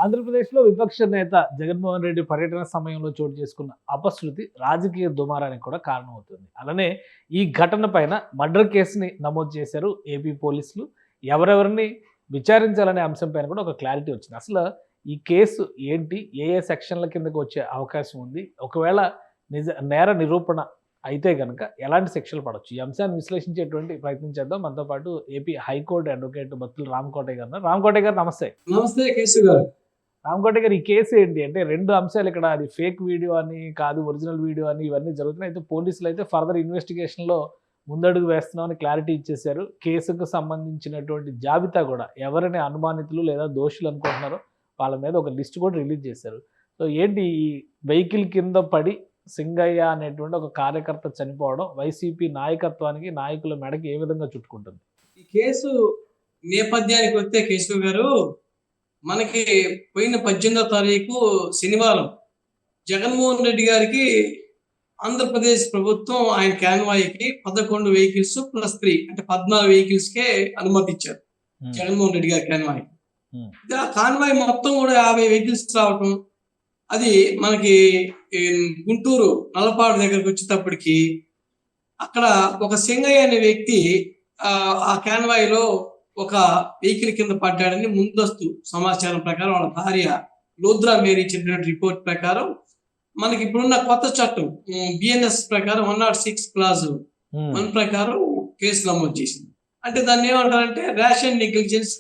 ఆంధ్రప్రదేశ్లో విపక్ష నేత జగన్మోహన్ రెడ్డి పర్యటన సమయంలో చోటు చేసుకున్న అపశృతి రాజకీయ దుమారానికి కూడా కారణమవుతుంది. అలానే ఈ ఘటన పైన మర్డర్ కేసుని నమోదు చేశారు ఏపీ పోలీసులు. ఎవరెవరిని విచారించాలనే అంశం పైన కూడా ఒక క్లారిటీ వచ్చింది. అసలు ఈ కేసు ఏంటి, ఏ ఏ సెక్షన్ల కిందకు వచ్చే అవకాశం ఉంది, ఒకవేళ నేర నిరూపణ అయితే కనుక ఎలాంటి శిక్షలు పడవచ్చు, ఈ అంశాన్ని విశ్లేషించేటువంటి ప్రయత్నం చేద్దాం. మనతో పాటు AP high court advocate Battula Ramakotaiah గారు. రామకోటయ్య గారు నమస్తే. నమస్తే కేసు గారు. రామకోటయ్య గారు, ఈ కేసు ఏంటి అంటే రెండు అంశాలు ఇక్కడ, అది ఫేక్ వీడియో అని కాదు, ఒరిజినల్ వీడియో అని ఇవన్నీ జరుగుతున్నాయి. అయితే పోలీసులు అయితే ఫర్దర్ ఇన్వెస్టిగేషన్లో ముందడుగు వేస్తున్నామని క్లారిటీ ఇచ్చేశారు. కేసుకు సంబంధించినటువంటి జాబితా కూడా ఎవరిని అనుమానితులు లేదా దోషులు అనుకుంటున్నారో వాళ్ళ మీద ఒక లిస్ట్ కూడా రిలీజ్ చేశారు. సో ఏంటి, ఈ వెహికల్ కింద పడి సింగయ్య అనేటువంటి ఒక కార్యకర్త చనిపోవడం వైసీపీ నాయకత్వానికి, నాయకుల మెడకి ఏ విధంగా చుట్టుకుంటుంది? ఈ కేసు నేపథ్యానికి వస్తే కేశవ్ గారు, మనకి పోయిన 18వ తారీఖు శనివారం జగన్మోహన్ రెడ్డి గారికి ఆంధ్రప్రదేశ్ ప్రభుత్వం ఆయన కాన్వాయ్కి 11 వెహికల్స్ ప్లస్ 3 అంటే 14 వెహికల్స్ కే అనుమతి ఇచ్చారు జగన్మోహన్ రెడ్డి గారి కాన్వాయ్. ఆ కాన్వాయ్ మొత్తం కూడా 50 వెహికల్స్ రావటం, అది మనకి గుంటూరు నల్లపాడు దగ్గరకు వచ్చేటప్పటికి అక్కడ ఒక సింగయ్య అనే వ్యక్తి ఆ కాన్వాయ్ లో ఒక వెహికల్ కింద పడ్డాడని ముందస్తు సమాచారం ప్రకారం వాళ్ళ భార్య లోద్రా మేరీ చెప్పినటువంటి రిపోర్ట్ ప్రకారం మనకి ఇప్పుడున్న కొత్త చట్టం బిఎన్ఎస్ ప్రకారం 106 క్లాజ్ 1 ప్రకారం కేసు నమోదు చేసింది. అంటే దాన్ని ఏమంటారంటే rash and negligence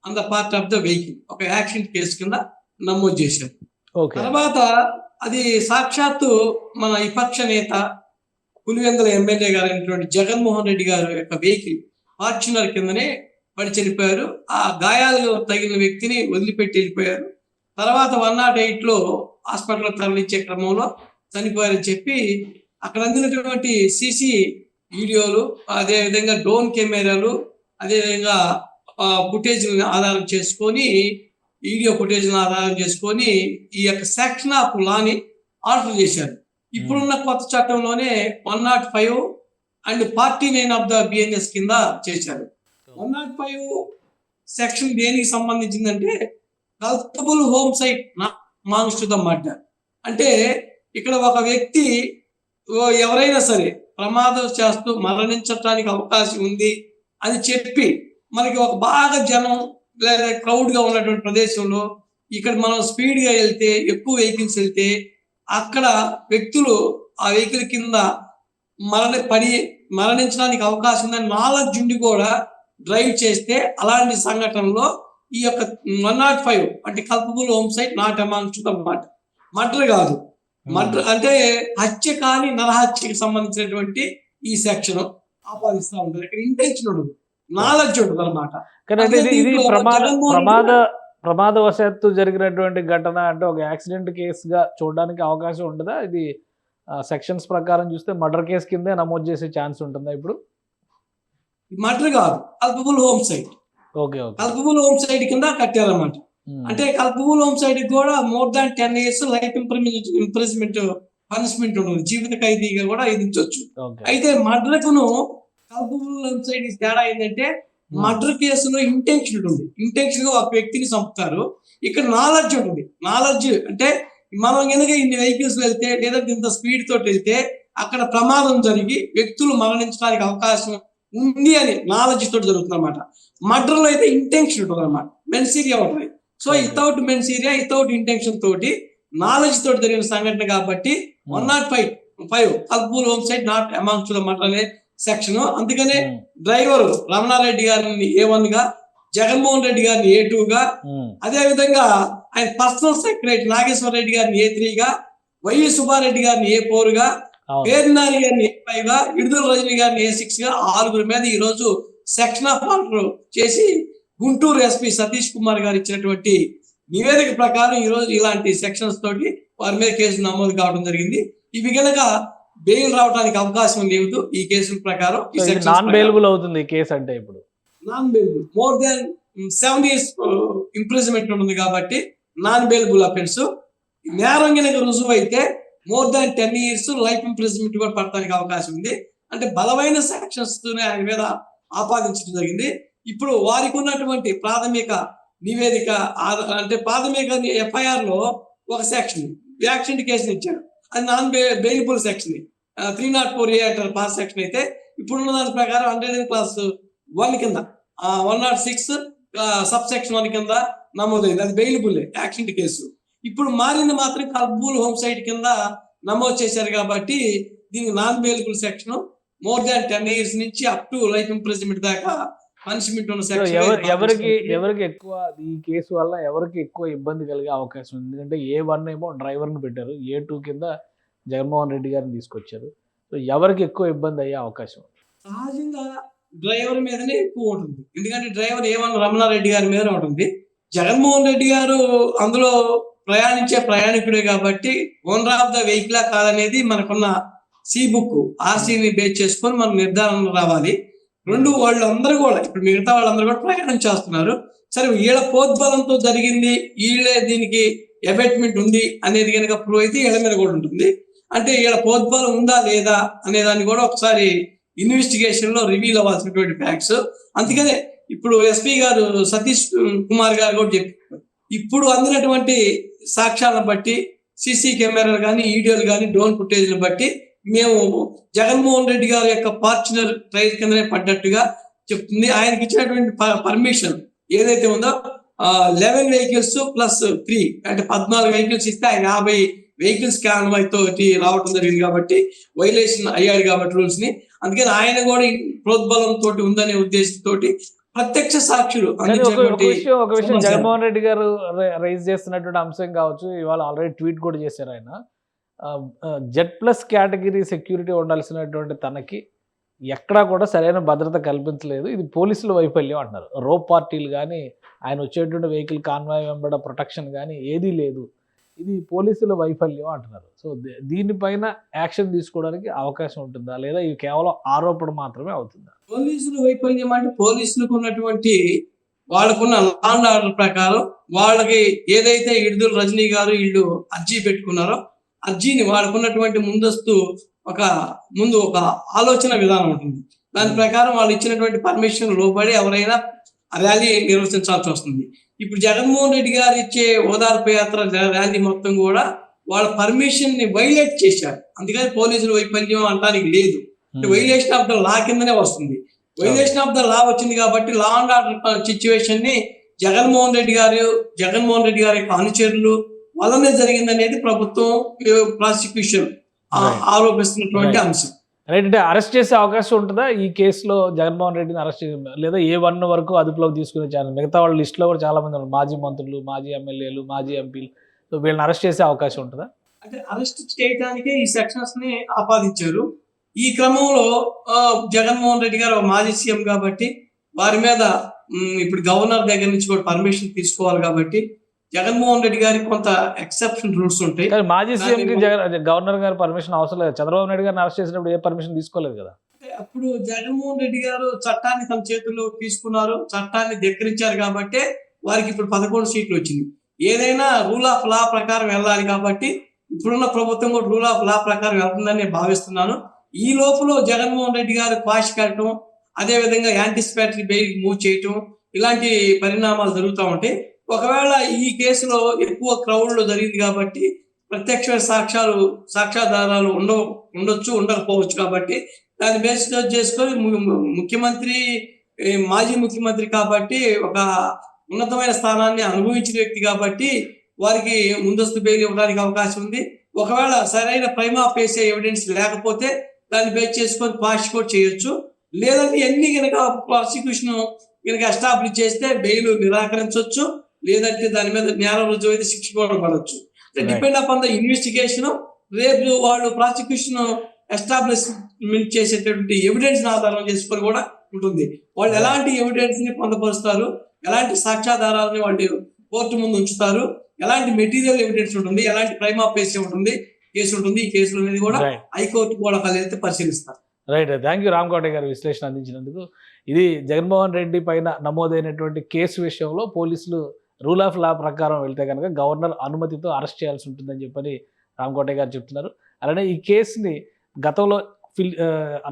on the part of the vehicle, ఒక యాక్సిడెంట్ కేసు కింద నమోదు చేశారు. తర్వాత అది సాక్షాత్తు మన విపక్ష నేత పులివెందుల ఎమ్మెల్యే గారు అయినటువంటి జగన్మోహన్ రెడ్డి గారు యొక్క వెహికల్ ఫార్చునర్ కిందనే పడి చనిపోయారు. ఆ గాయాలు తగిలిన వ్యక్తిని వదిలిపెట్టి వెళ్ళిపోయారు. తర్వాత 108లో హాస్పిటల్లో తరలించే క్రమంలో చనిపోయారని చెప్పి అక్కడ అందినటువంటి సీసీ వీడియోలు, అదేవిధంగా డ్రోన్ కెమెరాలు, అదేవిధంగా ఫుటేజ్ ఆధారం చేసుకొని, వీడియో ఫుటేజ్ ఆధారం చేసుకొని ఈ యొక్క సెక్షన్ ఆఫ్ లాని ఆల్టర్ చేశారు. ఇప్పుడున్న కొత్త చట్టంలోనే 105 అండ్ 49 ఆఫ్ ద బిఎన్ఎస్ కింద చేశారు. 105 సెక్షన్ దేనికి సంబంధించిందంటే culpable homicide amounts to the murder. అంటే ఇక్కడ ఒక వ్యక్తి ఎవరైనా సరే ప్రమాదం చేస్తూ మరణించడానికి అవకాశం ఉంది అని చెప్పి మనకి ఒక బాగా జనం లేదా క్రౌడ్ గా ఉన్నటువంటి ప్రదేశంలో ఇక్కడ మనం స్పీడ్ గా వెళ్తే, ఎక్కువ వెహికల్స్ వెళ్తే అక్కడ వ్యక్తులు ఆ వెహికల్ కింద మరణించడానికి అవకాశం ఉందని నాలెడ్జ్ ఉండి కూడా డ్రైవ్ చేస్తే అలాంటి సంఘటనలో ఈ యొక్క 105 అంటే culpable homicide not amongst the murder. Murder కాదు, మర్డర్ అంటే హత్య కానీ నరహత్యకి సంబంధించినటువంటి ఈ సెక్షన్ ఆపాదిస్తూ ఉంటారు. ఇక్కడ ఇంటెన్షన్ ఉండదు, నాలెడ్జ్ ఉంటుంది అనమాట. ఇది ప్రమాదవశాత్తు జరిగినటువంటి ఘటన అంటే ఒక యాక్సిడెంట్ కేసుగా చూడడానికి అవకాశం ఉంటుందా? ఇది సెక్షన్స్ ప్రకారం చూస్తే మర్డర్ కేసు కిందే నమోదు చేసే ఛాన్స్ ఉంటుందా? ఇప్పుడు మర్డర్ కాదు, culpable homicide. Culpable homicide కింద కట్టారన్నమాట. అంటే కల్పబుల్ హోమ్ సైట్ కూడా more than 10 years life imprisonment punishment ఉంటుంది, జీవిత ఖైదీగా కూడా విధించవచ్చు. అయితే మర్డర్ కును కల్పబుల్ హోమ్ సైట్ తేడా ఏంటంటే మర్డర్ కేసులో ఇంటెన్షన్ ఉంటుంది, ఇంటెన్షన్ గా ఒక వ్యక్తిని చంపుతారు. ఇక్కడ నాలెడ్జ్ ఉంటుంది. నాలెడ్జ్ అంటే మనం కనుక ఇన్ని వెహికల్స్ వెళ్తే లేదా ఇంత స్పీడ్ తోటి వెళ్తే అక్కడ ప్రమాదం జరిగి వ్యక్తులు మరణించడానికి అవకాశం ఉంది అని నాలెడ్జ్ తోటి జరుగుతుంది అనమాట. మర్డర్ లో అయితే ఇంటెన్షన్ ఉంటుంది అనమాట, మెన్సీరియా ఉంటుంది. So without mens rea, without intention తోటి నాలెడ్జ్ తోటి జరిగిన సంఘటన కాబట్టి 105 culpable homicide not amongst the murder అనే సెక్షన్. అందుకనే డ్రైవర్ రమణారెడ్డి గారిని A1 గా, జగన్మోహన్ రెడ్డి గారిని A2 గా, అదే విధంగా ఆయన పర్సనల్ సెక్రటరీ నాగేశ్వర రెడ్డి గారిని A3 గా, వైవి సుబ్బారెడ్డి గారిని A4 గా, పేర్నాని గారిని A5 గా, విడుదల రజని గారిని A6 గా, 6 మీద ఈ రోజు సెక్షన్ ఆఫ్ ఆర్డర్ చేసి గుంటూరు ఎస్పీ సతీష్ కుమార్ గారు ఇచ్చినటువంటి నివేదిక ప్రకారం ఈ రోజు ఇలాంటి సెక్షన్స్ తోటి వారి మీద కేసు నమోదు కావడం జరిగింది. ఇవి కనుక బెయిల్ రావడానికి అవకాశం లేదు ఈ కేసుల ప్రకారం. నాన్ బెయిలబుల్ అవుతుంది ఈ కేసు. అంటే ఇప్పుడు non bailable more than 7 years imprisonment ఉంటుంది కాబట్టి నాన్ బెయిలబుల్ అఫెన్స్. నేరం కనుక రుజువు అయితే more than 10 years life imprisonment కూడా పడటానికి అవకాశం ఉంది. అంటే బలమైన సెక్షన్స్ తోనే ఆయన మీద ఆపాదించడం జరిగింది. ఇప్పుడు వారికి ఉన్నటువంటి ప్రాథమిక నివేదిక అంటే ప్రాథమిక FIR లో ఒక సెక్షన్ యాక్సిడెంట్ కేసుని ఇచ్చారు. అది నాన్ బెయిలబుల్ సెక్షన్ 304A అంటారు పాస్ సెక్షన్. అయితే ఇప్పుడున్న దాని ప్రకారం 100 కింద 106 సబ్ సెక్షన్ 1 కింద నమోదైంది. అది బెయిలబుల్ యాక్సిడెంట్ కేసు. ఇప్పుడు మారింది మాత్రం కల్బూల్ హోమ్సైడ్ కింద నమోదు చేశారు కాబట్టి దీనికి non bailable section more than 10 years నుంచి అప్ టు లైఫ్ ఇంప్రిజన్మెంట్ దాకా పనిష్మెంట్ ఉన్న ఎవరికి ఎక్కువ ఈ కేసు వల్ల ఎవరికి ఎక్కువ ఇబ్బంది కలిగే అవకాశం ఉంది? ఎందుకంటే A1 ఏమో డ్రైవర్ని పెట్టారు, A2 కింద జగన్మోహన్ రెడ్డి గారిని తీసుకొచ్చారు. సో ఎవరికి ఎక్కువ ఇబ్బంది అయ్యే అవకాశం? సహజంగా డ్రైవర్ మీదనే ఎక్కువ ఉంటుంది. ఎందుకంటే డ్రైవర్ A1 రమణారెడ్డి గారి మీద ఉంటుంది. జగన్మోహన్ రెడ్డి గారు అందులో ప్రయాణించే ప్రయాణికుడే కాబట్టి ఓనర్ ఆఫ్ ద వెహికల్ కాదనేది మనకున్న బుక్ RCని బేస్ చేసుకొని మనం నిర్ధారణ రావాలి. రెండు వాళ్ళందరూ కూడా ఇప్పుడు మిగతా వాళ్ళందరూ కూడా ప్రయాణం చేస్తున్నారు. సరే వీళ్ళ ప్రోద్బలంతో జరిగింది, వీళ్ళే దీనికి అబెట్మెంట్ ఉంది అనేది కనుక ప్రూవ్ అయితే వీళ్ళ మీద కూడా ఉంటుంది. అంటే వీళ్ళ ప్రోద్బలం ఉందా లేదా అనే దాన్ని కూడా ఒకసారి ఇన్వెస్టిగేషన్ లో రివీల్ అవ్వాల్సినటువంటి ఫ్యాక్ట్స్. అందుకనే ఇప్పుడు SP గారు సతీష్ కుమార్ గారు కూడా చెప్పారు, ఇప్పుడు అందినటువంటి సాక్ష్యాలను బట్టి CC కెమెరాలు కానీ వీడియోలు కానీ డ్రోన్ ఫుటేజ్ని బట్టి మేము జగన్మోహన్ రెడ్డి గారి యొక్క ఫార్చునర్ ట్రైల్ కిందనే పడ్డట్టుగా చెప్తుంది. ఆయనకి ఇచ్చినటువంటి పర్మిషన్ ఏదైతే ఉందో 11 వెహికల్స్ ప్లస్ 3 అంటే 14 వెహికల్స్ ఇస్తే ఆయన 50 వెహికల్స్ కాన్వాయ్ తోటి రావడం జరిగింది కాబట్టి వైలేషన్ అయ్యాడు కాబట్టి రూల్స్ ని. అందుకని ఆయన కూడా ప్రోద్బలం తోటి ఉందనే ఉద్దేశంతో ప్రత్యక్ష సాక్షులు ఒక విషయం జగన్మోహన్ రెడ్డి గారు రైజ్ చేస్తున్నటువంటి అంశం కావచ్చు, ఇవాళ ఆల్రెడీ ట్వీట్ కూడా చేశారు ఆయన. Z+ కేటగిరీ సెక్యూరిటీ ఉండాల్సినటువంటి తనకి ఎక్కడా కూడా సరైన భద్రత కల్పించలేదు, ఇది పోలీసుల వైఫల్యం అంటున్నారు. రోప్ పార్టీలు కానీ ఆయన వచ్చేటువంటి వెహికల్ కాన్వాయ్ వెంబడ ప్రొటెక్షన్ కానీ ఏదీ లేదు, ఇది పోలీసుల వైఫల్యం అంటున్నారు. సో దీనిపైన యాక్షన్ తీసుకోవడానికి అవకాశం ఉంటుందా లేదా ఇది కేవలం ఆరోపణ మాత్రమే అవుతుందా? పోలీసుల వైఫల్యం అంటే పోలీసులకు ఉన్నటువంటి వాళ్ళకున్న లా అండ్ ఆర్డర్ ప్రకారం వాళ్ళకి ఏదైతే విడుదల రజనీ గారు వీళ్ళు అర్జీ పెట్టుకున్నారో అర్జీని వాళ్ళకున్నటువంటి ఒక ఆలోచన విధానం ఉంటుంది. దాని ప్రకారం వాళ్ళు ఇచ్చినటువంటి పర్మిషన్ లోబడి ఎవరైనా ర్యాలీ నిర్వహించాల్సి వస్తుంది. ఇప్పుడు జగన్మోహన్ రెడ్డి గారు ఇచ్చే ఓదార్పు యాత్ర ర్యాలీ మొత్తం కూడా వాళ్ళ పర్మిషన్ ని వైలేట్ చేశారు. అందుకని పోలీసులు వైఫల్యం అంటానికి లేదు, వైలేషన్ ఆఫ్ ద లా కిందనే వస్తుంది. వైలేషన్ ఆఫ్ ద లా వచ్చింది కాబట్టి లా అండ్ ఆర్డర్ సిచ్యువేషన్ ని జగన్మోహన్ రెడ్డి గారి యొక్క అనుచరులు వల్లనే జరిగిందనేది ప్రభుత్వం ప్రాసిక్యూషన్ ఆరోపిస్తున్నటువంటి అంశం. రైట్, అంటే అరెస్ట్ చేసే అవకాశం ఉంటుందా ఈ కేసులో? జగన్మోహన్ రెడ్డిని అరెస్ట్ లేదా A1 వరకు అదుపులోకి తీసుకునే ఛాన్స్? మిగతా వాళ్ళ లిస్టులో కూడా చాలా మంది ఉన్నారు, మాజీ మంత్రులు, మాజీ ఎమ్మెల్యేలు, మాజీ ఎంపీలు. సో వీళ్ళని అరెస్ట్ చేసే అవకాశం ఉంటుందా? అంటే అరెస్ట్ చేయడానికే ఈ సెక్షన్స్ ని ఆపాదించారు. ఈ క్రమంలో జగన్మోహన్ రెడ్డి గారు మాజీ సీఎం కాబట్టి వారి మీద ఇప్పుడు గవర్నర్ దగ్గర నుంచి కూడా పర్మిషన్ తీసుకోవాలి కాబట్టి జగన్మోహన్ రెడ్డి గారికి కొంత ఎక్సెప్షన్ రూల్స్ ఉంటాయి. మాజీ సీఎం కి గవర్నర్ గారు పర్మిషన్ అవసరం లేదు. చంద్రబాబు నాయుడు గారిని అరెస్ట్ చేసినప్పుడు ఏ పర్మిషన్ తీసుకోలేదు కదా. అప్పుడు జగన్మోహన్ రెడ్డి గారు చట్టాన్ని తమ చేతుల్లో తీసుకున్నారు, చట్టాన్ని ధిక్కరించారు కాబట్టి వారికి ఇప్పుడు 11 సీట్లు వచ్చింది. ఏదైనా రూల్ ఆఫ్ లా ప్రకారం వెళ్ళాలి కాబట్టి ఇప్పుడున్న ప్రభుత్వం కూడా రూల్ ఆఫ్ లా ప్రకారం వెళ్తుందని నేను భావిస్తున్నాను. ఈ లోపల జగన్మోహన్ రెడ్డి గారు క్వాష్ కట్టడం, అదే విధంగా యాంటిసిపేటరీ బెయిల్ మూవ్ చేయటం, ఇలాంటి పరిణామాలు జరుగుతూ ఉంటాయి. ఒకవేళ ఈ కేసులో ఎక్కువ క్రౌడ్ లో జరిగింది కాబట్టి ప్రత్యక్ష సాక్ష్యాధారాలు ఉండొచ్చు, ఉండకపోవచ్చు. కాబట్టి దాన్ని బేస్ చేసుకొని మాజీ ముఖ్యమంత్రి కాబట్టి ఒక ఉన్నతమైన స్థానాన్ని అనుభవించిన వ్యక్తి కాబట్టి వారికి ముందస్తు బెయిల్ ఇవ్వడానికి అవకాశం ఉంది. ఒకవేళ సరైన ప్రైమా ఫేసి ఎవిడెన్స్ లేకపోతే దాన్ని బేస్ చేసుకొని ప్రాసిక్యూట్ చేయొచ్చు. లేదంటే ఎన్ని కనుక ప్రాసిక్యూషన్ కనుక ఎస్టాబ్లిష్ చేస్తే బెయిల్ నిరాకరించవచ్చు, లేదంటే దాని మీద నేరం రుజువు అయితే శిక్ష కూడా పడవచ్చు. Depend upon the investigation. రేపు వాళ్ళు ప్రాసిక్యూషన్ ఎస్టాబ్లిష్మెంట్ చేసేటటువంటి ఎవిడెన్స్ ఆధారం చేసుకొని కూడా ఉంటుంది. వాళ్ళు ఎలాంటి ఎవిడెన్స్ ని పొందపరుస్తారు, ఎలాంటి సాక్ష్యాధారాలని వాళ్ళు కోర్టు ముందు ఉంచుతారు, ఎలాంటి మెటీరియల్ ఎవిడెన్స్ ఉంటుంది, ఎలాంటి ప్రైమా ఫేసి ఉంటుంది, కేసు ఉంటుంది. ఈ కేసులు అనేది కూడా హైకోర్టు కూడా కలిసి పరిశీలిస్తారు. రైట్, థ్యాంక్ యూ రామకోట గారు విశ్లేషణ అందించినందుకు. ఇది జగన్మోహన్ రెడ్డి పైన నమోదైనటువంటి కేసు విషయంలో పోలీసులు రూల్ ఆఫ్ లా ప్రకారం వెళ్తే కనుక గవర్నర్ అనుమతితో అరెస్ట్ చేయాల్సి ఉంటుందని చెప్పని రామకోట గారు చెప్తున్నారు. అలానే ఈ కేసుని గతంలో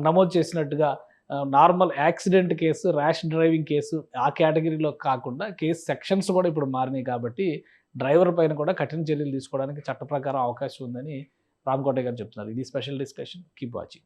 నమోదు చేసినట్టుగా normal accident case, rash driving case ఆ కేటగిరీలో కాకుండా కేసు సెక్షన్స్ కూడా ఇప్పుడు మారినాయి కాబట్టి డ్రైవర్ పైన కూడా కఠిన చర్యలు తీసుకోవడానికి చట్ట ప్రకారం అవకాశం ఉందని రామకోటయ్య గారు చెప్తున్నారు. ఇది స్పెషల్ డిస్కషన్. Keep watching.